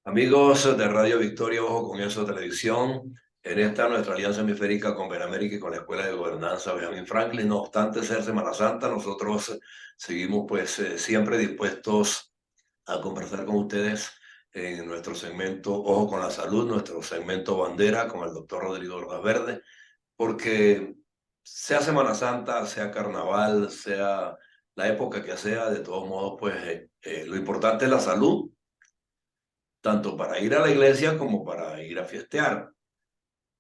Amigos de Radio Victoria, Ojo con Eso Televisión, en esta nuestra alianza hemisférica con Beramérica y con la Escuela de Gobernanza Benjamin Franklin, no obstante ser Semana Santa, nosotros seguimos siempre dispuestos a conversar con ustedes en nuestro segmento Ojo con la Salud, nuestro segmento bandera con el doctor Rodrigo Ordaz Verde, porque sea Semana Santa, sea Carnaval, sea la época que sea, de todos modos, lo importante es la salud tanto para ir a la iglesia como para ir a fiestear.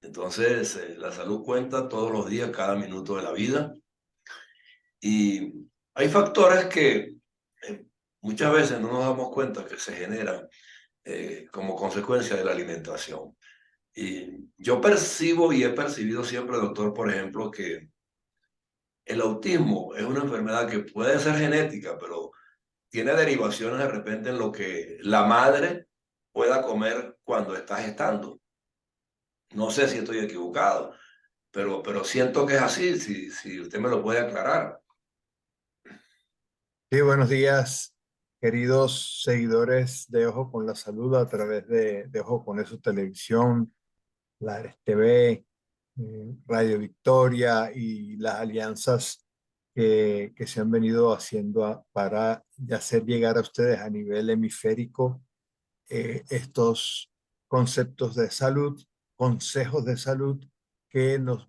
Entonces, la salud cuenta todos los días, cada minuto de la vida. Y hay factores que eh, muchas veces no nos damos cuenta que se generan como consecuencia de la alimentación. Y yo percibo y he percibido siempre, doctor, por ejemplo, que el autismo es una enfermedad que puede ser genética, pero tiene derivaciones de repente en lo que la madre pueda comer cuando está gestando. No sé si estoy equivocado, pero siento que es así, si usted me lo puede aclarar. Sí, buenos días, queridos seguidores de Ojo con la Salud a través de Ojo con Eso Televisión, Lares TV, Radio Victoria y las alianzas que se han venido haciendo para hacer llegar a ustedes a nivel hemisférico estos conceptos de salud, consejos de salud que nos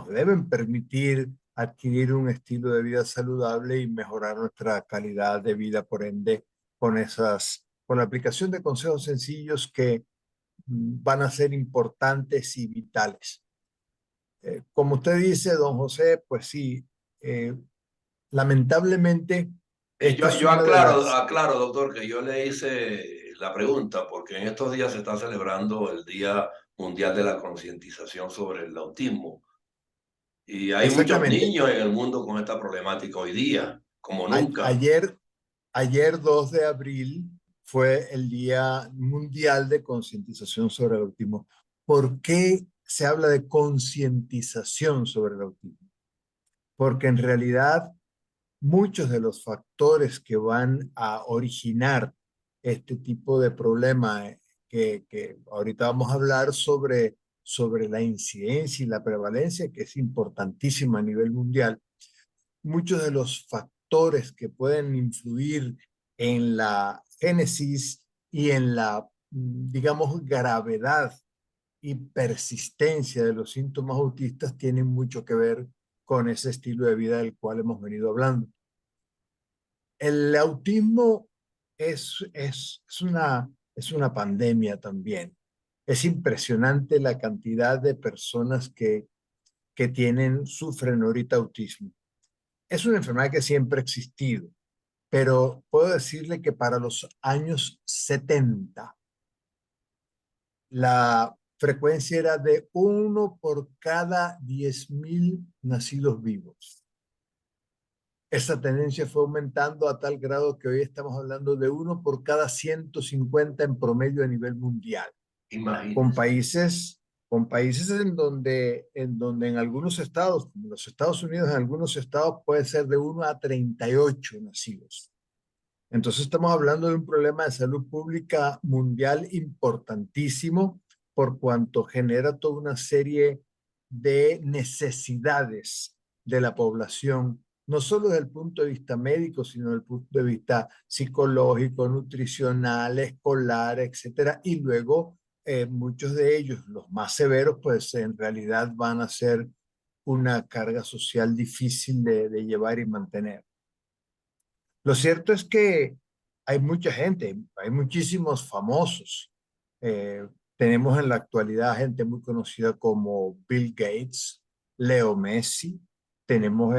deben permitir adquirir un estilo de vida saludable y mejorar nuestra calidad de vida, por ende, con la aplicación de consejos sencillos que van a ser importantes y vitales. Como usted dice, don José, pues sí, eh, lamentablemente, esta es Yo una de las... aclaro, doctor, que yo le hice la pregunta porque en estos días se está celebrando el Día Mundial de la Concientización sobre el Autismo. Y hay muchos Exactamente. niños en el mundo con esta problemática hoy día, como nunca. Ayer, ayer 2 de abril fue el Día Mundial de Concientización sobre el Autismo. ¿Por qué se habla de concientización sobre el autismo? Porque en realidad muchos de los factores que van a originar este tipo de problema que ahorita vamos a hablar sobre la incidencia y la prevalencia, que es importantísima a nivel mundial, muchos de los factores que pueden influir en la génesis y en la, digamos, gravedad y persistencia de los síntomas autistas tienen mucho que ver con ese estilo de vida del cual hemos venido hablando. El autismo es una pandemia también. Es impresionante la cantidad de personas que sufren ahorita autismo. Es una enfermedad que siempre ha existido, pero puedo decirle que para los años 70 la frecuencia era de 1 por cada 10.000 nacidos vivos. Esa tendencia fue aumentando a tal grado que hoy estamos hablando de 1 por cada 150 en promedio a nivel mundial, con Imagínense. países, con países en donde en algunos estados, como los Estados Unidos, en algunos estados puede ser de 1 a 38 nacidos. Entonces estamos hablando de un problema de salud pública mundial importantísimo por cuanto genera toda una serie de necesidades de la población, no solo desde el punto de vista médico, sino desde el punto de vista psicológico, nutricional, escolar, etcétera. Y luego muchos de ellos, los más severos, pues en realidad van a ser una carga social difícil de llevar y mantener. Lo cierto es que hay mucha gente, hay muchísimos famosos. Tenemos en la actualidad gente muy conocida como Bill Gates, Leo Messi, tenemos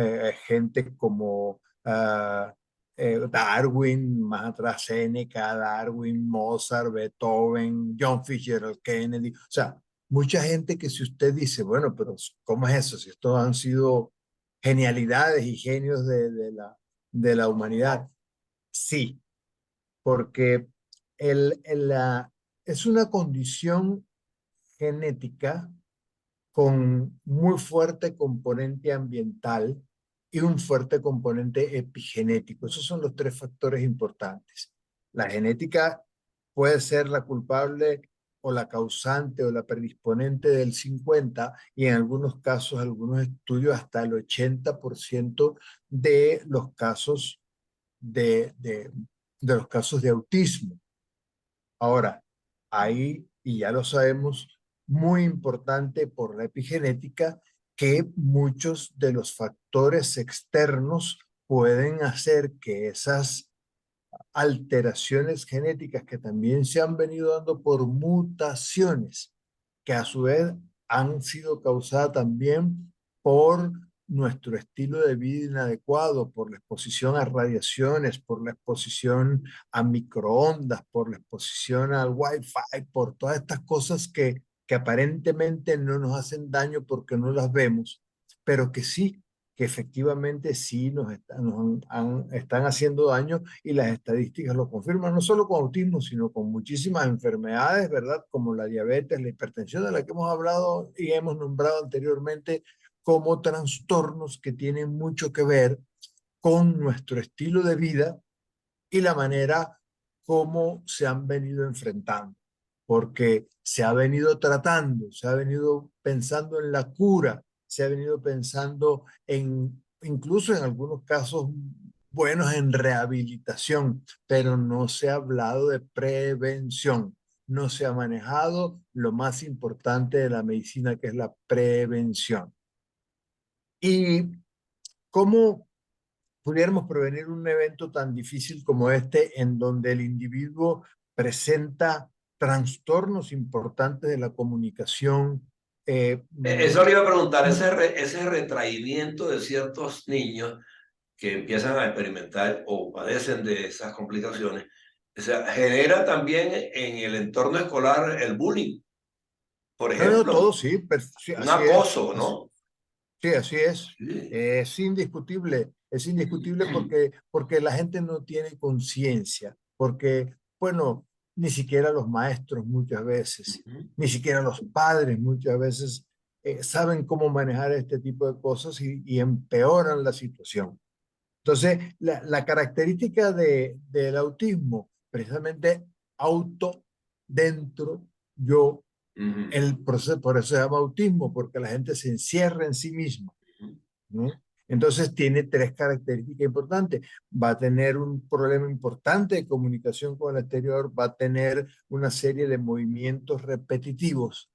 gente como Darwin, más atrás Seneca, Darwin, Mozart, Beethoven, John Fitzgerald Kennedy. O sea, mucha gente que si usted dice, bueno, pero ¿cómo es eso? Si estos han sido genialidades y genios de la humanidad. Sí, porque es una condición genética con muy fuerte componente ambiental y un fuerte componente epigenético. Esos son los tres factores importantes. La genética puede ser la culpable o la causante o la predisponente del 50 y en algunos casos, algunos estudios, hasta el 80% de los casos de los casos de autismo. Ahora, ahí, y ya lo sabemos, muy importante por la epigenética, que muchos de los factores externos pueden hacer que esas alteraciones genéticas que también se han venido dando por mutaciones, que a su vez han sido causadas también por nuestro estilo de vida inadecuado, por la exposición a radiaciones, por la exposición a microondas, por la exposición al Wi-Fi, por todas estas cosas que aparentemente no nos hacen daño porque no las vemos, pero que efectivamente sí están haciendo daño y las estadísticas lo confirman, no solo con autismo, sino con muchísimas enfermedades, ¿verdad? Como la diabetes, la hipertensión, de la que hemos hablado y hemos nombrado anteriormente, como trastornos que tienen mucho que ver con nuestro estilo de vida y la manera como se han venido enfrentando, porque se ha venido tratando, se ha venido pensando en la cura, se ha venido pensando en, incluso en algunos casos buenos, en rehabilitación, pero no se ha hablado de prevención, no se ha manejado lo más importante de la medicina, que es la prevención. ¿Y cómo pudiéramos prevenir un evento tan difícil como este, en donde el individuo presenta trastornos importantes de la comunicación? eh, Eso mm, le iba a preguntar, ese retraimiento de ciertos niños que empiezan a experimentar o padecen de esas complicaciones, o sea, genera también en el entorno escolar el bullying, por no, no, todo ejemplo, sí, sí, un así es. acoso, ¿no? Sí, así es. Sí. Es indiscutible porque la gente no tiene conciencia, porque, bueno, ni siquiera los maestros muchas veces, Ujú. ni siquiera los padres muchas veces saben cómo manejar este tipo de cosas y empeoran la situación. Entonces, la característica del autismo, precisamente auto, dentro, yo, Ujú. el proceso, por eso se llama autismo, porque la gente se encierra en sí misma, Ujú. ¿no? Entonces tiene tres características importantes. Va a tener un problema importante de comunicación con el exterior, va a tener una serie de movimientos repetitivos,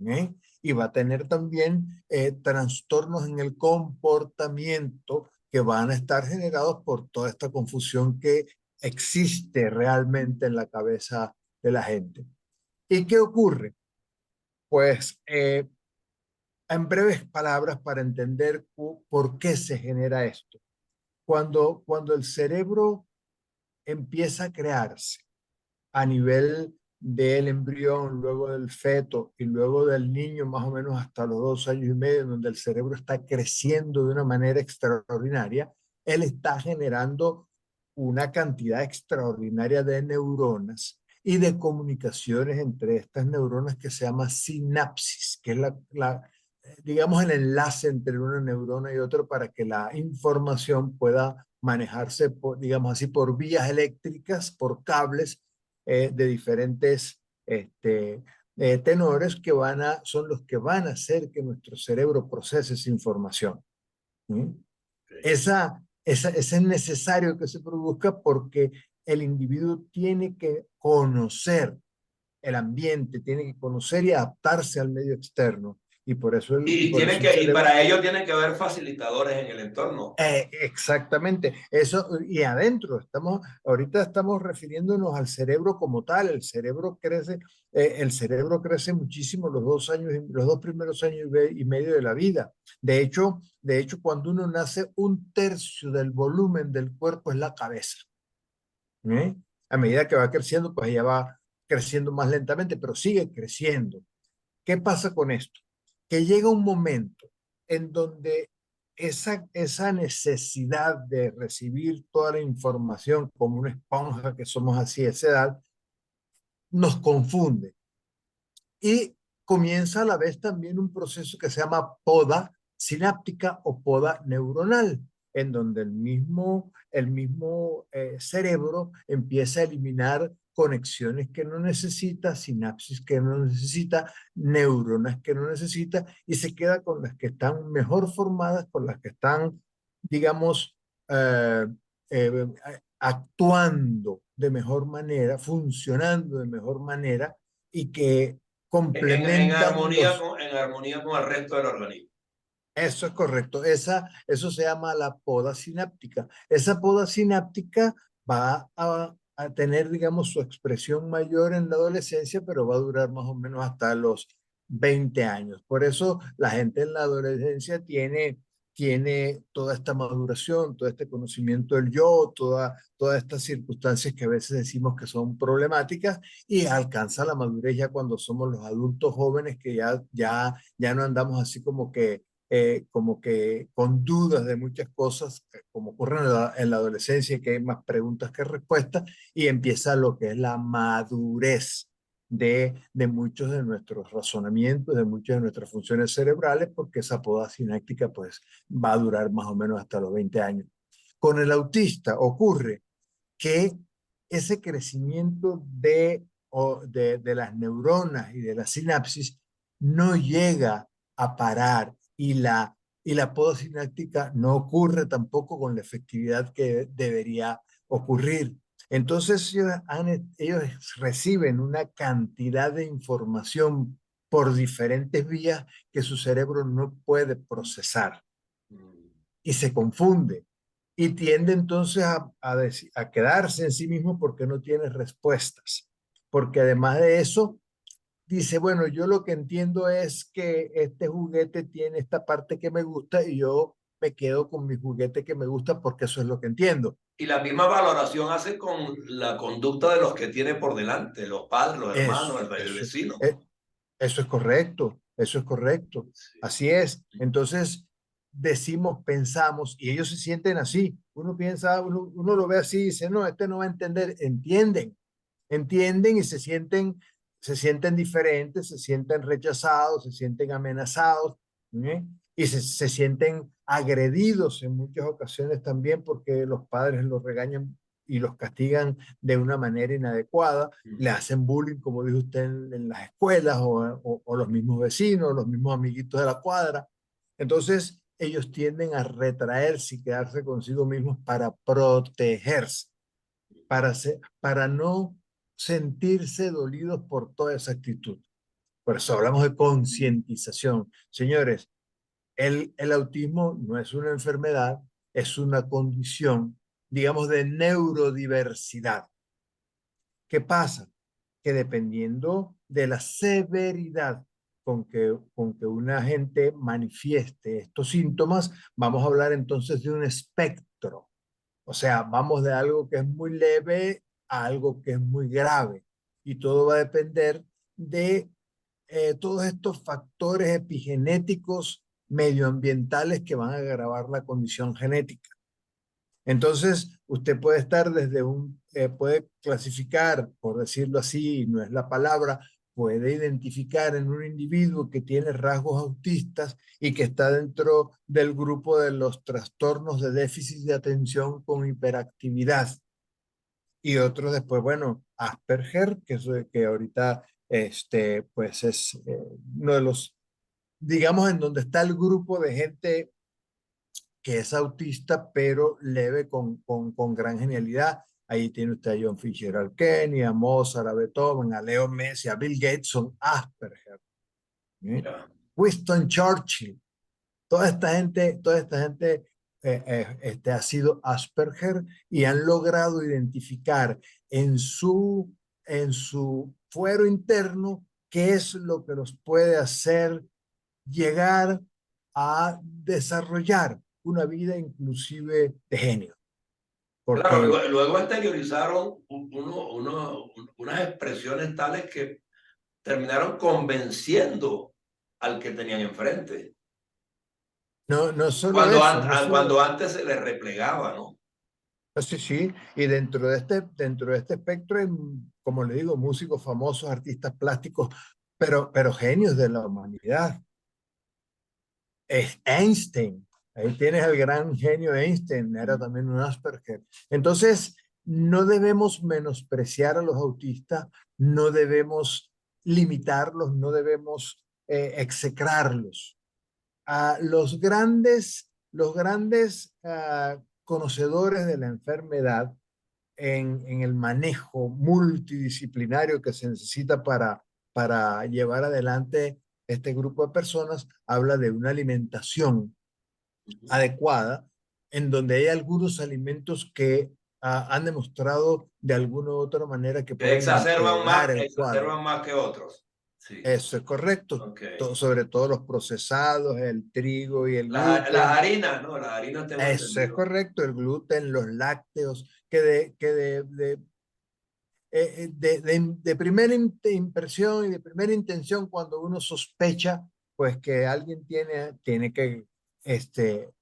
¿eh? Y va a tener también trastornos en el comportamiento que van a estar generados por toda esta confusión que existe realmente en la cabeza de la gente. ¿Y qué ocurre? Pues en breves palabras para entender por qué se genera esto. Cuando el cerebro empieza a crearse a nivel del embrión, luego del feto y luego del niño más o menos hasta los 2 años y medio, donde el cerebro está creciendo de una manera extraordinaria, él está generando una cantidad extraordinaria de neuronas y de comunicaciones entre estas neuronas que se llama sinapsis, que es digamos, el enlace entre una neurona y otra para que la información pueda manejarse, digamos así, por vías eléctricas, por cables de diferentes tenores que son los que van a hacer que nuestro cerebro procese esa información. ¿Sí? Ok. Esa es necesario que se produzca porque el individuo tiene que conocer el ambiente, tiene que conocer y adaptarse al medio externo. Y por eso el Y cerebro. para ello tienen que haber facilitadores en el entorno. Exactamente, eso y adentro, ahorita estamos refiriéndonos al cerebro como tal, el cerebro crece muchísimo los 2 primeros años y medio de la vida. De hecho, cuando uno nace, 1/3 del volumen del cuerpo es la cabeza. ¿Eh? A medida que va creciendo, pues ya va creciendo más lentamente, pero sigue creciendo. ¿Qué pasa con esto? Que llega un momento en donde esa necesidad de recibir toda la información como una esponja que somos así a esa edad, nos confunde. Y comienza a la vez también un proceso que se llama poda sináptica o poda neuronal, en donde el mismo cerebro empieza a eliminar conexiones que no necesita, sinapsis que no necesita, neuronas que no necesita, y se queda con las que están mejor formadas, con las que están, digamos, eh, eh, actuando de mejor manera, funcionando de mejor manera y que complementan los. En armonía con el resto del organismo. Eso es correcto. Eso se llama la poda sináptica. Esa poda sináptica va a tener, digamos, su expresión mayor en la adolescencia, pero va a durar más o menos hasta los 20 años. Por eso la gente en la adolescencia tiene toda esta maduración, todo este conocimiento del yo, todas estas circunstancias que a veces decimos que son problemáticas y alcanza la madurez ya cuando somos los adultos jóvenes que ya no andamos así como que con dudas de muchas cosas, como ocurre en la adolescencia, que hay más preguntas que respuestas, y empieza lo que es la madurez de muchos de nuestros razonamientos, de muchas de nuestras funciones cerebrales, porque esa poda sináptica pues va a durar más o menos hasta los 20 años. Con el autista ocurre que ese crecimiento de las neuronas y de la sinapsis no llega a parar y la poda sináptica no ocurre tampoco con la efectividad que debería ocurrir. Entonces ellos reciben una cantidad de información por diferentes vías que su cerebro no puede procesar y se confunde y tiende entonces a quedarse en sí mismo porque no tiene respuestas. Porque además de eso, dice, bueno, yo lo que entiendo es que este juguete tiene esta parte que me gusta y yo me quedo con mi juguete que me gusta porque eso es lo que entiendo. Y la misma valoración hace con la conducta de los que tiene por delante, los padres, los Eso, hermanos, el eso, vecino. eh, eso es correcto, eso es correcto. Sí. Así es. Entonces, decimos, pensamos, y ellos se sienten así. Uno piensa, uno lo ve así y dice, no, este no va a entender. Entienden y se sienten diferentes, se sienten rechazados, se sienten amenazados, ¿eh? Y se sienten agredidos en muchas ocasiones también porque los padres los regañan y los castigan de una manera inadecuada, le hacen bullying, como dijo usted, en las escuelas o los mismos vecinos, los mismos amiguitos de la cuadra. Entonces, ellos tienden a retraerse y quedarse consigo mismos para protegerse, para no sentirse dolidos por toda esa actitud. Por eso hablamos de concientización. Señores, el autismo no es una enfermedad, es una condición, digamos, de neurodiversidad. ¿Qué pasa? Que dependiendo de la severidad con que una gente manifieste estos síntomas, vamos a hablar entonces de un espectro. O sea, vamos de algo que es muy leve a algo que es muy grave. Y todo va a depender de todos estos factores epigenéticos medioambientales que van a agravar la condición genética. Entonces, usted puede estar puede clasificar, por decirlo así, no es la palabra, puede identificar en un individuo que tiene rasgos autistas y que está dentro del grupo de los trastornos de déficit de atención con hiperactividad. Y otros después, bueno, Asperger, que ahorita pues es uno de los, digamos, en donde está el grupo de gente que es autista, pero leve con gran genialidad. Ahí tiene usted a John Fitzgerald Kennedy, a Mozart, a Beethoven, a Leo Messi, a Bill Gates, son Asperger. ¿Sí? Ya. Winston Churchill, toda esta gente ha sido Asperger y han logrado identificar en su fuero interno qué es lo que los puede hacer llegar a desarrollar una vida inclusive de genio. Claro, Porque luego exteriorizaron unas expresiones tales que terminaron convenciendo al que tenían enfrente. no solo eso, no solo. Cuando antes se les replegaba, ¿no? Sí, sí, y dentro de este espectro hay, como le digo, músicos famosos, artistas plásticos, pero genios de la humanidad. Es Einstein, ahí tienes al gran genio Einstein, era también un Asperger. Entonces, no debemos menospreciar a los autistas, no debemos limitarlos, no debemos execrarlos. Los grandes conocedores de la enfermedad en el manejo multidisciplinario que se necesita para llevar adelante este grupo de personas, habla de una alimentación adecuada, en donde hay algunos alimentos que han demostrado de alguna u otra manera que Que pueden empeorar el cuadro. exacerban más que otros. Sí, Eso es correcto. ok. Sobre todo los procesados, el trigo y el Las gluten. harinas, ¿no? Las harinas tengo Eso es entendido. correcto, el gluten, los lácteos, de primera impresión y de primera intención, cuando uno sospecha, pues que alguien tiene que este,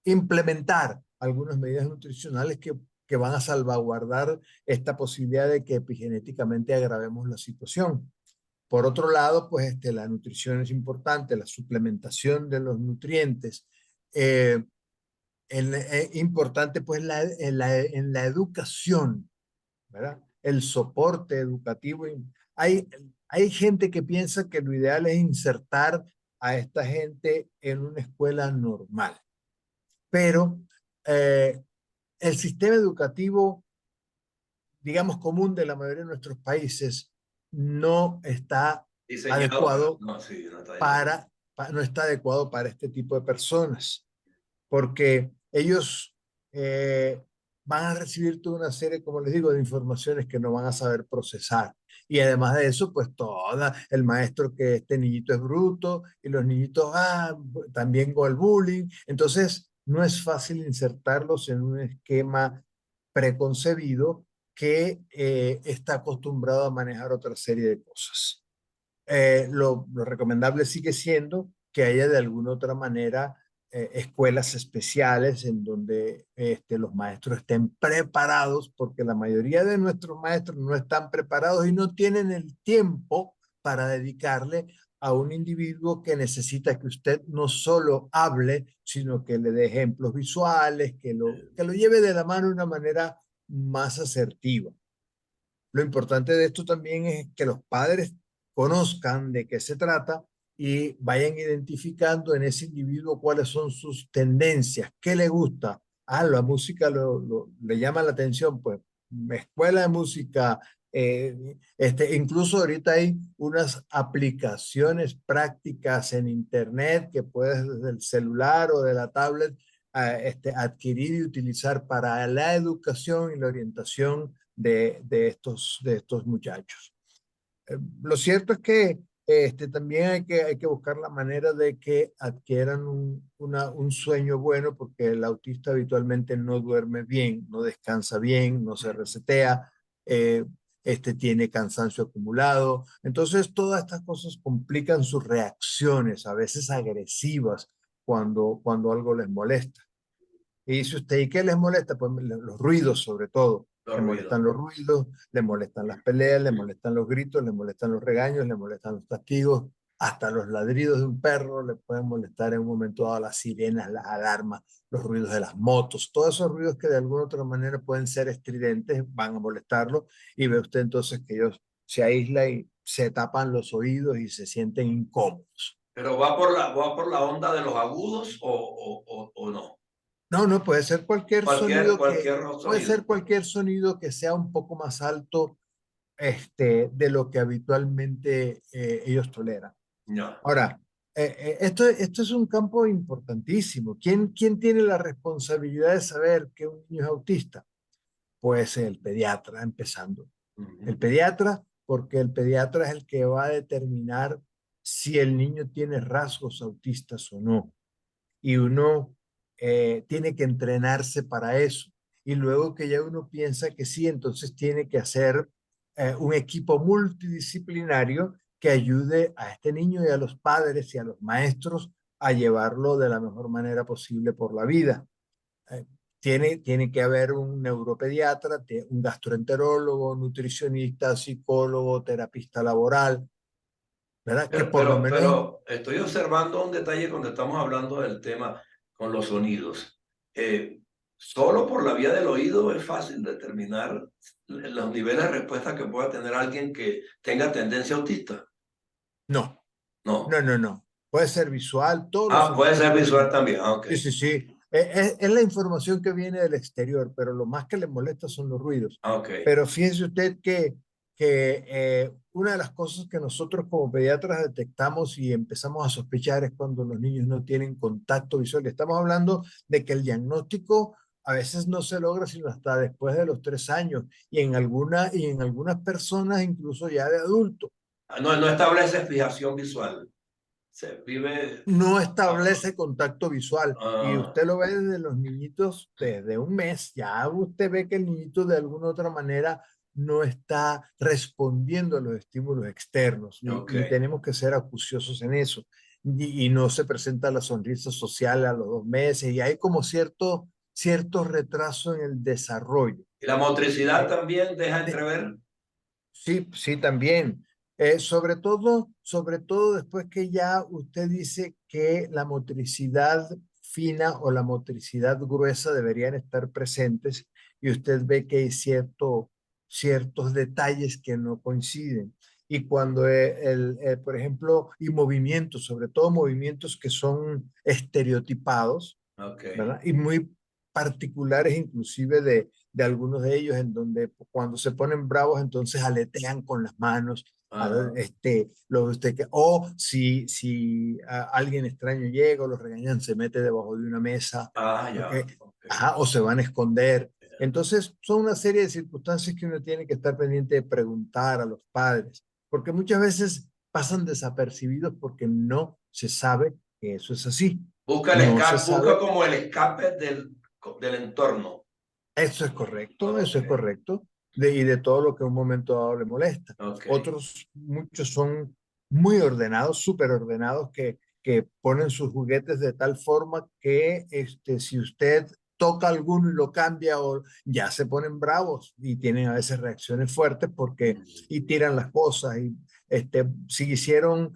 implementar algunas medidas nutricionales que van a salvaguardar esta posibilidad de que epigenéticamente agravemos la situación. Por otro lado, pues la nutrición es importante, la suplementación de los nutrientes. Eh, Importante, pues, en la educación, ¿verdad? El soporte educativo. Hay, hay gente que piensa que lo ideal es insertar a esta gente en una escuela normal, pero eh, el sistema educativo, digamos, común de la mayoría de nuestros países no está Diseñado para. adecuado No, sí, no está diseñado. no está adecuado para este tipo de personas, porque ellos eh, van a recibir toda una serie, como les digo, de informaciones que no van a saber procesar. Y además de eso, pues el maestro, que este niñito es bruto y los niñitos también con el bullying. Entonces, no es fácil insertarlos en un esquema preconcebido que está acostumbrado a manejar otra serie de cosas. Lo recomendable sigue siendo que haya de alguna otra manera escuelas especiales en donde los maestros estén preparados, porque la mayoría de nuestros maestros no están preparados y no tienen el tiempo para dedicarle a un individuo que necesita que usted no solo hable, sino que le dé ejemplos visuales, que lo lleve de la mano de una manera más asertiva. Lo importante de esto también es que los padres conozcan de qué se trata y vayan identificando en ese individuo cuáles son sus tendencias, qué le gusta. La música le llama la atención, pues escuela de música. Incluso ahorita hay unas aplicaciones prácticas en internet que puedes desde el celular o de la tablet adquirir y utilizar para la educación y la orientación de estos muchachos. Lo cierto es que también hay que buscar la manera de que adquieran un sueño bueno, porque el autista habitualmente no duerme bien, no descansa bien, no se resetea, eh, tiene cansancio acumulado. Entonces, todas estas cosas complican sus reacciones, a veces agresivas, cuando algo les molesta. Y dice usted, ¿y qué les molesta? Pues los ruidos, sobre todo. Los Le ruidos. molestan los ruidos, le molestan las peleas, le molestan los gritos, le molestan los regaños, le molestan los castigos, hasta los ladridos de un perro le pueden molestar en un momento dado, las sirenas, las alarmas, los ruidos de las motos, todos esos ruidos que de alguna u otra manera pueden ser estridentes, van a molestarlo, y ve usted entonces que ellos se aíslan y se tapan los oídos y se sienten incómodos. Pero va por la onda de los agudos o no. No, no, puede ser cualquier sonido Cualquier puede sonido. ser cualquier sonido que sea un poco más alto de lo que habitualmente ellos toleran. Ya. Ahora, esto es un campo importantísimo. ¿Quién tiene la responsabilidad de saber que un niño es autista? Pues el pediatra, empezando. El Ujú. pediatra, porque el pediatra es el que va a determinar si el niño tiene rasgos autistas o no, y uno tiene que entrenarse para eso. Y luego que ya uno piensa que sí, entonces tiene que hacer un equipo multidisciplinario que ayude a este niño y a los padres y a los maestros a llevarlo de la mejor manera posible por la vida. Eh, tiene que haber un neuropediatra, un gastroenterólogo, nutricionista, psicólogo, terapista laboral, ¿verdad? Que por lo menos Pero estoy observando un detalle cuando estamos hablando del tema con los sonidos. Solo por la vía del oído es fácil determinar los niveles de respuesta que pueda tener alguien que tenga tendencia autista. No, No. no, no, no. Puede ser visual, todos los Puede sentidos ser visual pueden. también. Ok. Sí, sí, sí. Es la información que viene del exterior, pero lo más que le molesta son los ruidos. Ok. Pero fíjese usted que una de las cosas que nosotros como pediatras detectamos y empezamos a sospechar es cuando los niños no tienen contacto visual. Estamos hablando de que el diagnóstico a veces no se logra sino hasta después de los 3 años y en algunas personas incluso ya de adultos. No, no establece fijación visual. Se vive. No Ah, establece contacto visual y ah, usted lo ve desde los niñitos desde un mes, ya usted ve que el niñito de alguna otra manera no está respondiendo a los estímulos externos ok. y tenemos que ser acuciosos en eso y no se presenta la sonrisa social a los 2 meses y hay como cierto retraso en el desarrollo. Y la motricidad Eh, también deja de- entrever. Sí, sí, también. Sobre todo después que ya usted dice que la motricidad fina o la motricidad gruesa deberían estar presentes y usted ve que hay ciertos detalles que no coinciden. Y cuando, por ejemplo, y movimientos, sobre todo movimientos que son estereotipados, Ok. ¿verdad? Y muy particulares inclusive de algunos de ellos, en donde cuando se ponen bravos, entonces aletean con las manos, Ah, o si alguien extraño llega o los regañan, se mete debajo de una mesa, ¿ok? ya. Ok. Ajá, o se van a esconder. Entonces, son una serie de circunstancias que uno tiene que estar pendiente de preguntar a los padres, porque muchas veces pasan desapercibidos porque no se sabe que eso es así. Busca el No se escape, busca sabe. como el escape del entorno. Eso Ok. es correcto, y de todo lo que en un momento dado le molesta. Ok. Otros, muchos son muy ordenados, súper ordenados, que ponen sus juguetes de tal forma que si usted toca alguno y lo cambia, o ya se ponen bravos y tienen a veces reacciones fuertes y tiran las cosas. Si hicieron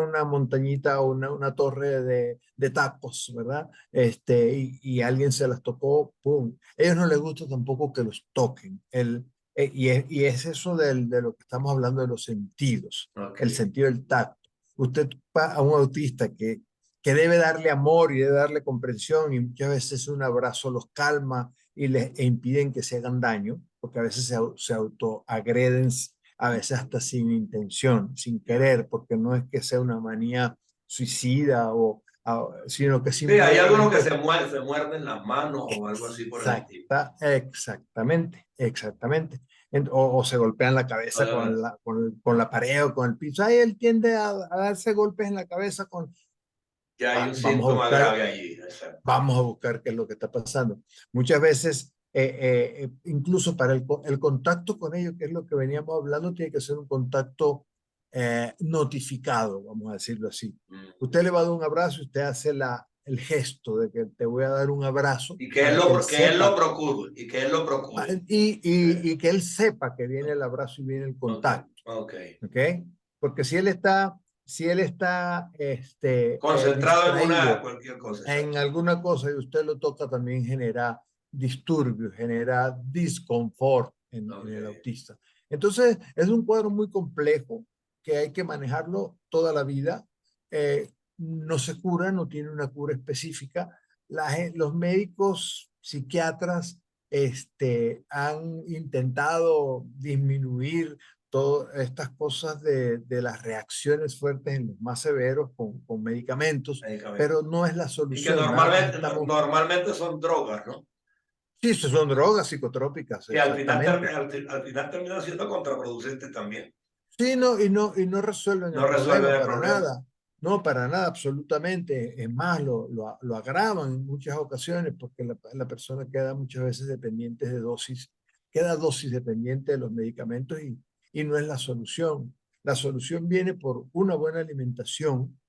una montañita o una torre de tacos, ¿verdad? Y alguien se las tocó, ¡pum! A ellos no les gusta tampoco que los toquen. Y es eso de lo que estamos hablando de los sentidos, Ok. el sentido del tacto. Usted a un autista que debe darle amor y debe darle comprensión y muchas veces un abrazo los calma e impiden que se hagan daño, porque a veces se autoagreden, a veces hasta sin intención, sin Ya. querer, porque no es que sea una manía suicida sino que Sí, hay algunos que simplemente. se muerden las manos o algo así por el estilo. Exactamente, exactamente. O se golpean la cabeza Ah, con la pared o con el piso. Ahí él tiende a darse golpes en la cabeza ya hay un vamos a síntoma buscar, grave allí. Exacto. vamos a buscar qué es lo que está pasando. Muchas veces, incluso para el contacto con ellos, que es lo que veníamos hablando, tiene que ser un contacto notificado, vamos a decirlo así. Mm. Usted le va a dar un abrazo y usted hace el gesto de que te voy a dar un abrazo Y que para que él él lo sepa. procure. Y que él lo procure. Y que él sepa que viene el abrazo y viene el Ok. contacto, Ok. ¿ok? Porque si él está Concentrado en una, distraído cualquier cosa. en Exacto. alguna cosa y usted lo toca, también genera disturbios, genera disconfort en Ok. el autista. Entonces, es un cuadro muy complejo que hay que manejarlo toda la vida. No se cura, no tiene una cura específica. Los médicos psiquiatras han intentado disminuir todas estas cosas de las reacciones fuertes en los más severos con medicamentos, Medicamentos. pero no es la Y que solución. Nada más normalmente, estamos. normalmente son drogas, ¿no? Sí, eso son drogas psicotrópicas, Que al final, exactamente. al final terminan siendo contraproducentes también. Sí, no, y no resuelven No el resuelven problema el para problema. nada. No, para nada, absolutamente. Es más, lo agravan en muchas ocasiones porque la persona queda muchas veces dependiente de dosis, queda dosis dependiente de los medicamentos y no es la solución. La solución viene por una buena alimentación,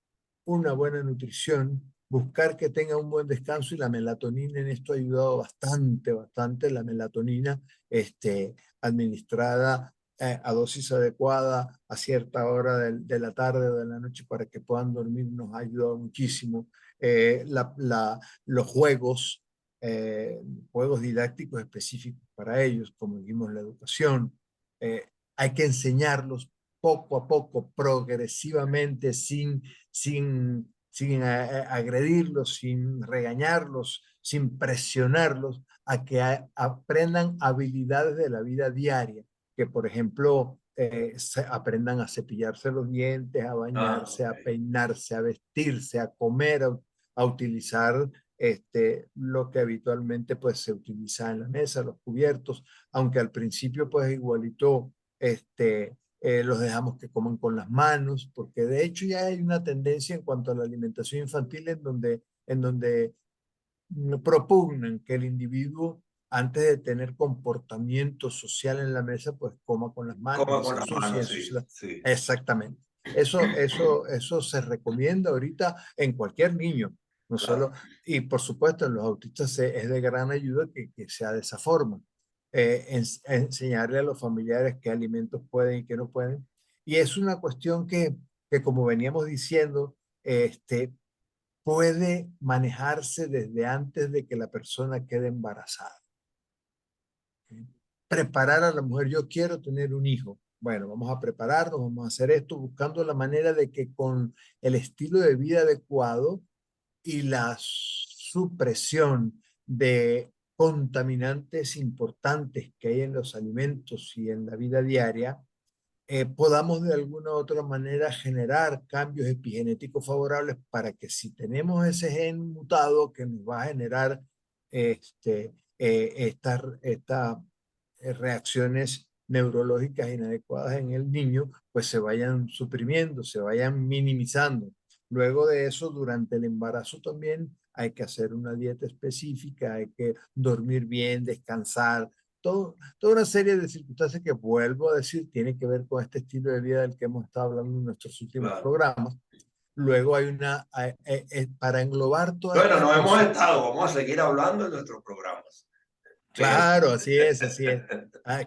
una buena nutrición, buscar que tenga un buen descanso y la melatonina en esto ha ayudado bastante, bastante. La melatonina administrada a dosis adecuada a cierta hora de la tarde o de la noche para que puedan dormir nos ha ayudado muchísimo. Los juegos. eh, juegos didácticos específicos para ellos, como dijimos, la educación. Hay que enseñarlos poco a poco, progresivamente, sin agredirlos, sin regañarlos, sin presionarlos, a que aprendan habilidades de la vida diaria, que por ejemplo aprendan a cepillarse los dientes, a Ah, bañarse, ok. a peinarse, a vestirse, a comer, a utilizar lo que habitualmente pues se utiliza en la mesa, los cubiertos, aunque al principio pues igualito los dejamos que coman con las manos, porque de hecho ya hay una tendencia en cuanto a la alimentación infantil en donde propugnan que el individuo, antes de tener comportamiento social en la mesa, pues coma con las manos Coma y con se las ensucia, manos, sí, ensucia. sí. Exactamente. Eso se recomienda ahorita en cualquier niño, no solo, Claro. y por supuesto en los autistas es de gran ayuda que sea de esa forma. Enseñarle a los familiares qué alimentos pueden y qué no pueden. Y es una cuestión que como veníamos diciendo, puede manejarse desde antes de que la persona quede embarazada. Preparar a la mujer, yo quiero tener un hijo. Bueno, vamos a prepararnos, vamos a hacer esto, buscando la manera de que con el estilo de vida adecuado y la supresión de contaminantes importantes que hay en los alimentos y en la vida diaria, podamos de alguna u otra manera generar cambios epigenéticos favorables para que si tenemos ese gen mutado que nos va a generar estas reacciones neurológicas inadecuadas en el niño, pues se vayan suprimiendo, se vayan minimizando. Luego de eso, durante el embarazo también hay que hacer una dieta específica, hay que dormir bien, descansar, toda una serie de circunstancias que, vuelvo a decir, tiene que ver con este estilo de vida del que hemos estado hablando en nuestros últimos Claro. programas. Luego para englobar todas Bueno, estas no hemos cosas. estado, vamos a seguir hablando en nuestros programas. Pero, Claro, así es, así es.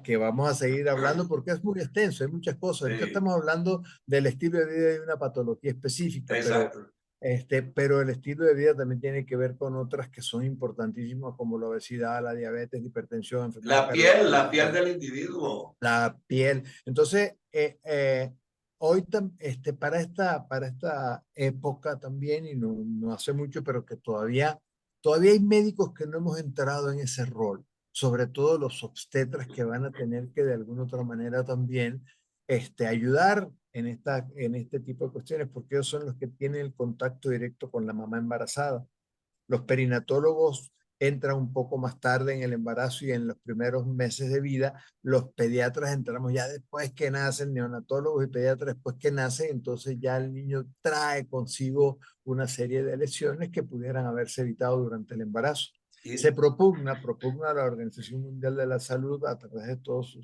Que vamos a seguir hablando porque es muy extenso, hay muchas cosas. Ahorita sí, estamos hablando del estilo de vida de una patología específica, exacto. pero el estilo de vida también tiene que ver con otras que son importantísimas, como la obesidad, la diabetes, la hipertensión, enfermedades La piel cardiovasculares, del individuo. la piel. Entonces, hoy para esta época también, y no hace mucho, pero que todavía hay médicos que no hemos entrado en ese rol, sobre todo los obstetras que van a tener que de alguna otra manera también ayudar en este tipo de cuestiones, porque ellos son los que tienen el contacto directo con la mamá embarazada. Los perinatólogos entran un poco más tarde en el embarazo y en los primeros meses de vida. Los pediatras entramos ya después que nacen, neonatólogos y pediatras después que nacen, entonces ya el niño trae consigo una serie de lesiones que pudieran haberse evitado durante el embarazo. Se Y, propugna la Organización Mundial de la Salud a través de todos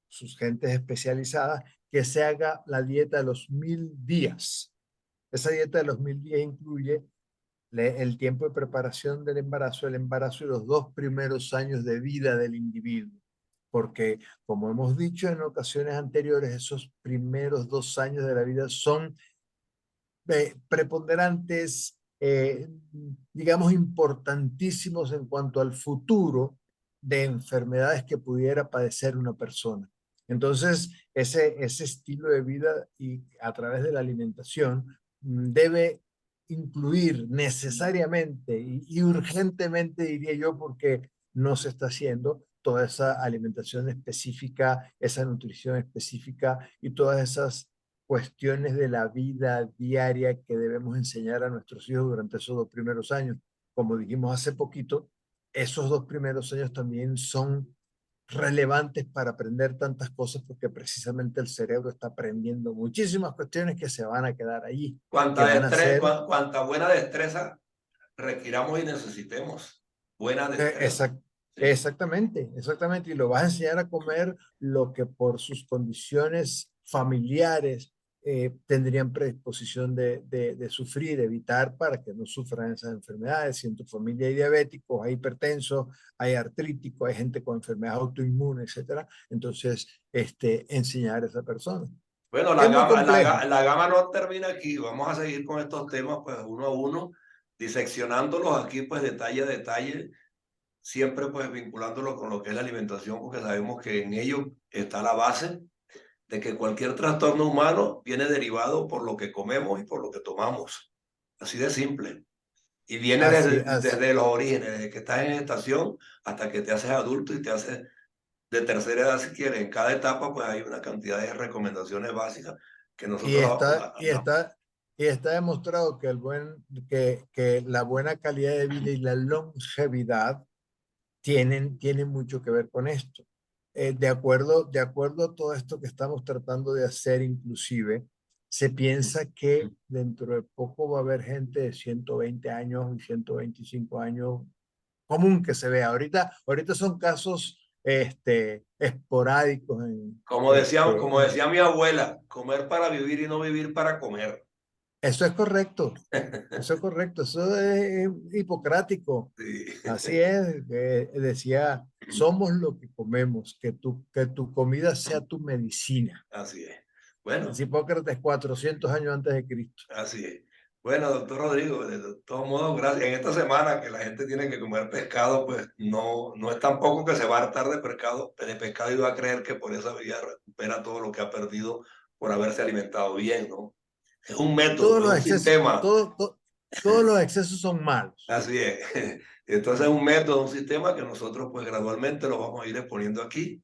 sus gentes especializadas que se haga la dieta de los 1000 días. Esa dieta de los 1000 días incluye el tiempo de preparación del embarazo, el embarazo y los 2 primeros años de vida del individuo. Porque, como hemos dicho en ocasiones anteriores, esos primeros 2 años de la vida son preponderantes, digamos, importantísimos en cuanto al futuro de enfermedades que pudiera padecer una persona. Entonces, ese estilo de vida y a través de la alimentación debe incluir necesariamente y urgentemente, diría yo, porque no se está haciendo toda esa alimentación específica, esa nutrición específica y todas esas cuestiones de la vida diaria que debemos enseñar a nuestros hijos durante esos 2 primeros años. Como dijimos hace poquito, esos 2 primeros años también son relevantes para aprender tantas cosas porque precisamente el cerebro está aprendiendo muchísimas cuestiones que se van a quedar allí, que van a ser cuánta buena destreza requiramos y necesitemos. Buena Eh, destreza. exact- Sí. exactamente, y lo vas a enseñar a comer lo que por sus condiciones familiares tendrían predisposición de sufrir, evitar para que no sufran esas enfermedades. Si en tu familia hay diabéticos, hay hipertensos, hay artríticos, hay gente con enfermedades autoinmunes, etcétera, entonces enseñar a esa persona. Bueno, Es muy complejo. la gama no termina aquí. Vamos a seguir con estos temas, pues uno a uno, diseccionándolos aquí, pues detalle a detalle, siempre pues vinculándolo con lo que es la alimentación, porque sabemos que en ello está la base de que cualquier trastorno humano viene derivado por lo que comemos y por lo que tomamos. Así de simple. Y viene Así, desde los orígenes, desde que estás en gestación hasta que te haces adulto y te haces de tercera edad si quieres. En cada etapa pues hay una cantidad de recomendaciones básicas que y nosotros está, y damos. está, y está demostrado que, que la buena calidad de vida y la longevidad tienen mucho que ver con esto. De acuerdo a todo esto que estamos tratando de hacer, inclusive, se piensa que dentro de poco va a haber gente de 120 años y 125 años común que se vea. Ahorita son casos esporádicos Como decía mi abuela, comer para vivir y no vivir para comer. eso es correcto, eso es correcto, eso es hipocrático. Sí, Así es, decía, somos lo que comemos, que tu comida sea tu medicina. así es. Bueno, Es Hipócrates 400 años antes de Cristo. así es. Bueno, doctor Rodrigo, de todos modos, gracias. En esta semana que la gente tiene que comer pescado, pues no es tampoco que se va a hartar de pescado y va a creer que por esa vía recupera todo lo que ha perdido por haberse alimentado bien, ¿no? Es un método, Todos es los un excesos, sistema. todos los excesos son malos. Así es. Entonces es un método, un sistema que nosotros pues gradualmente lo vamos a ir exponiendo aquí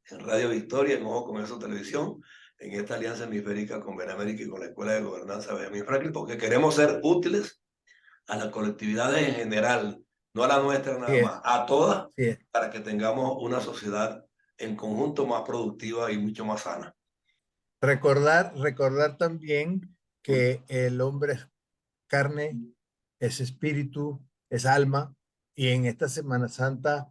en Radio Victoria, en Ojo con Eso Televisión, en esta alianza hemisférica con Benemérita y con la Escuela de Gobernanza Benjamin Franklin, porque queremos ser útiles a las colectividades en general, no a la nuestra Sí nada es, más, a todas, sí es. para que tengamos una sociedad en conjunto más productiva y mucho más sana. Recordar también que el hombre es carne, es espíritu, es alma, y en esta Semana Santa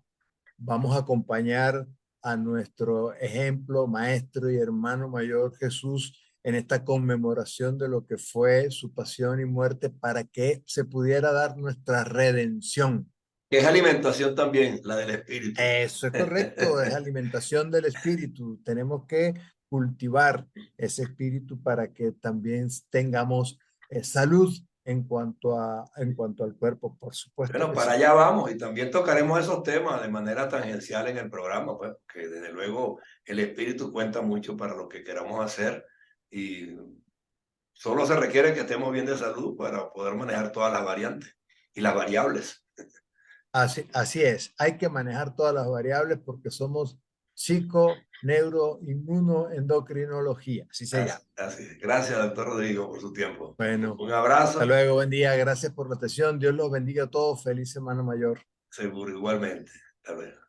vamos a acompañar a nuestro ejemplo, maestro y hermano mayor Jesús en esta conmemoración de lo que fue su pasión y muerte para que se pudiera dar nuestra redención. Es alimentación también, la del espíritu. Eso es correcto, es alimentación del espíritu. Tenemos que cultivar ese espíritu para que también tengamos salud en cuanto al cuerpo, por supuesto Bueno, que para sí. allá vamos y también tocaremos esos temas de manera tangencial en el programa, pues, que desde luego el espíritu cuenta mucho para lo que queramos hacer y solo se requiere que estemos bien de salud para poder manejar todas las variantes y las variables. Así es, hay que manejar todas las variables porque somos inmunoendocrinología, así se llama. Así es. Gracias, doctor Rodrigo, por su tiempo. Bueno, Un hasta abrazo, luego, buen día, gracias por la atención, Dios los bendiga a todos, feliz Semana Mayor. seguro, igualmente. Hasta luego.